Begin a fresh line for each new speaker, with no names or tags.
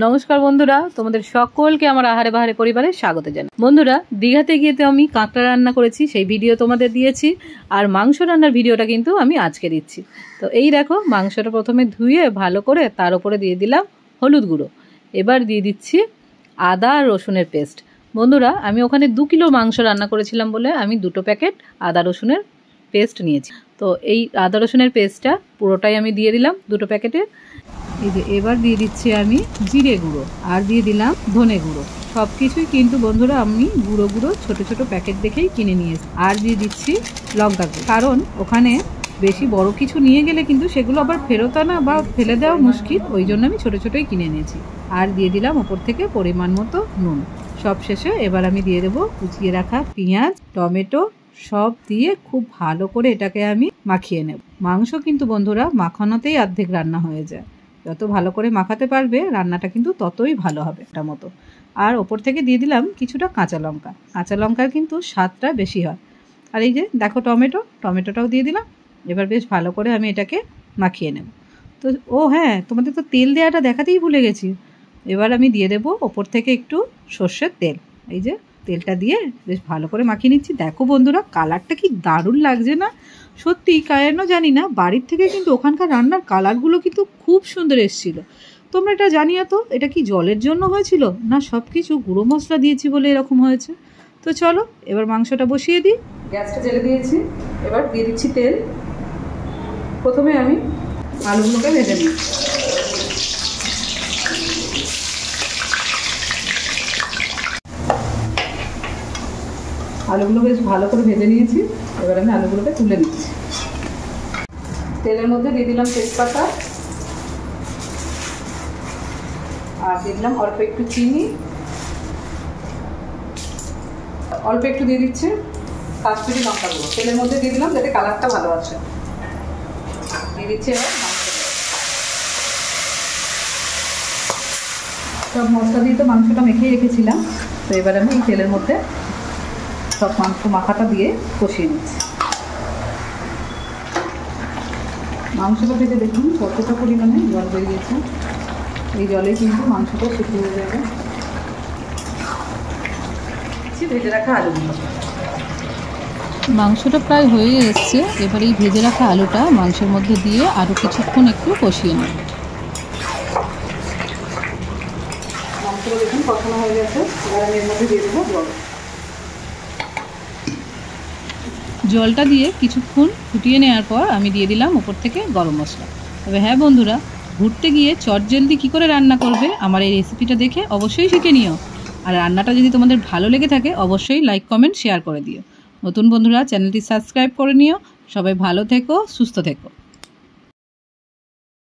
নমস্কার বন্ধুরা, তোমাদের সকলকে আমার আহারে বাহারে পরিবারে স্বাগত জানাই। বন্ধুরা, দীঘাতে গিয়ে তো আমি কাঁকড়া রান্না করেছি, সেই ভিডিও তোমাদের দিয়েছি। আর মাংস রান্নার ভিডিওটা কিন্তু আমি আজকে দিচ্ছি। তো এই দেখো, মাংসটা প্রথমে ধুয়ে ভালো করে তার উপরে দিয়ে দিলাম হলুদ গুঁড়ো। এবার দিয়ে দিচ্ছি আদা আর রসুনের পেস্ট। বন্ধুরা, আমি ওখানে 2 কিলো মাংস রান্না করেছিলাম বলে আমি 2 প্যাকেট আদা রসুনের পেস্ট নিয়েছি। তো এই আদা রসুনের পেস্টটা পুরোটাই আমি দিয়ে দিলাম 2 প্যাকেটের। এই যে এবার দিয়ে দিচ্ছি আমি জিরে গুঁড়ো আর দিয়ে দিলাম ধনে গুঁড়ো। সব কিছুই কিন্তু বন্ধুরা আমি গুঁড়ো ছোট ছোট প্যাকেট দেখেই কিনে নিয়েছি। আর দিয়ে দিচ্ছি লঙ্কা গুঁড়ো, কারণ ওখানে বেশি বড় কিছু নিয়ে গেলে কিন্তু সেগুলো আবার ফেরত আনা বা ফেলে দেওয়া মুশকিল, ওই জন্য আমি ছোট ছোটই কিনে নিয়েছি। আর দিয়ে দিলাম ওপর থেকে পরিমাণ মতো নুন। সব শেষে এবার আমি দিয়ে দেবো কুচিয়ে রাখা পেঁয়াজ, টমেটো সব দিয়ে খুব ভালো করে এটাকে আমি মাখিয়ে নেব। মাংস কিন্তু বন্ধুরা মাখানোতেই অর্ধেক রান্না হয়ে যায়। যত ভালো করে মাখাতে পারবে রান্নাটা কিন্তু ততই ভালো হবে এটা মতো। আর ওপর থেকে দিয়ে দিলাম কিছুটা কাঁচা লঙ্কা। কাঁচা লঙ্কার কিন্তু স্বাদটা বেশি হয়। আর এই যে দেখো টমেটোটাও দিয়ে দিলাম। এবার বেশ ভালো করে আমি এটাকে মাখিয়ে নেব। তো হ্যাঁ, তোমাদের তো তেল দেওয়াটা দেখাতেই ভুলে গেছি। এবার আমি দিয়ে দেবো ওপর থেকে একটু সর্ষের তেল। এই যে তেলটা দিয়ে বেশ ভালো করে মাখিয়ে নিচ্ছি। দেখো বন্ধুরা, কালারটা কি দারুণ লাগছে না? সত্যি কেন জানি না, বাড়ির থেকে কিন্তু ওখানকার রান্নার কালারগুলো কিন্তু খুব সুন্দর এসেছিলো। তোমরা এটা জানিও তো, এটা কি জলের জন্য হয়েছিল না সব কিছু গুঁড়ো মশলা দিয়েছি বলে এরকম হয়েছে? তো চলো এবার মাংসটা বসিয়ে দিই। গ্যাসটা জ্বেলে দিয়েছি, এবার দিয়ে দিচ্ছি তেল। প্রথমে আমি আলুগুলোকে ভেজে নিই। আলুগুলো বেশ ভালো করে ভেজে নিয়েছি। এবার আমি আলুগুলোকে তুলে নিচ্ছি। তেলের মধ্যে দিয়ে দিলাম তেজপাতা আর দিয়ে দিলাম অল্প একটু চিনি, অল্প একটু দিয়ে দিচ্ছে কাশ্মীরি লঙ্কা গুঁড়ো। তেলের মধ্যে দিয়ে দিলাম যাতে কালারটা ভালো আসে। দিয়ে দিচ্ছে এবার সব মশলা দিয়ে তো মাংসটা মেখে রেখেছিলাম। তো এবার আমি এই তেলের মধ্যে সব মাংস মাখাটা দিয়ে কষিয়ে নিচ্ছি। মাংসটা ভেজে দেখুন কতটা পরিমাণে জল বেরিয়েছে। এই জলে কিন্তু মাংসটা শুকিয়ে হয়ে যাবে। ভেজে রাখা আলুগুলো, মাংসটা প্রায় হয়ে এসছে। এবার এই ভেজে রাখা আলুটা মাংসের মধ্যে দিয়ে আরও কিছুক্ষণ একটু কষিয়ে নেব। মাংসটা দেখুন কষানো হয়ে গেছে। এবার আমি এর মধ্যে দিয়ে দেবো জল। জলটা দিয়ে কিছুক্ষণ ফুটিয়ে নেওয়ার পর আমি দিয়ে দিলাম উপর থেকে গরম মশলা। তবে হ্যাঁ বন্ধুরা, ঘুরতে গিয়ে চটজলদি কী করে রান্না করবে আমার এই রেসিপিটা দেখে অবশ্যই শিখে নিও। আর রান্নাটা যদি তোমাদের ভালো লেগে থাকে অবশ্যই লাইক কমেন্ট শেয়ার করে দিও। নতুন বন্ধুরা চ্যানেলটি সাবস্ক্রাইব করে নিও। সবাই ভালো থেকো, সুস্থ থেকো।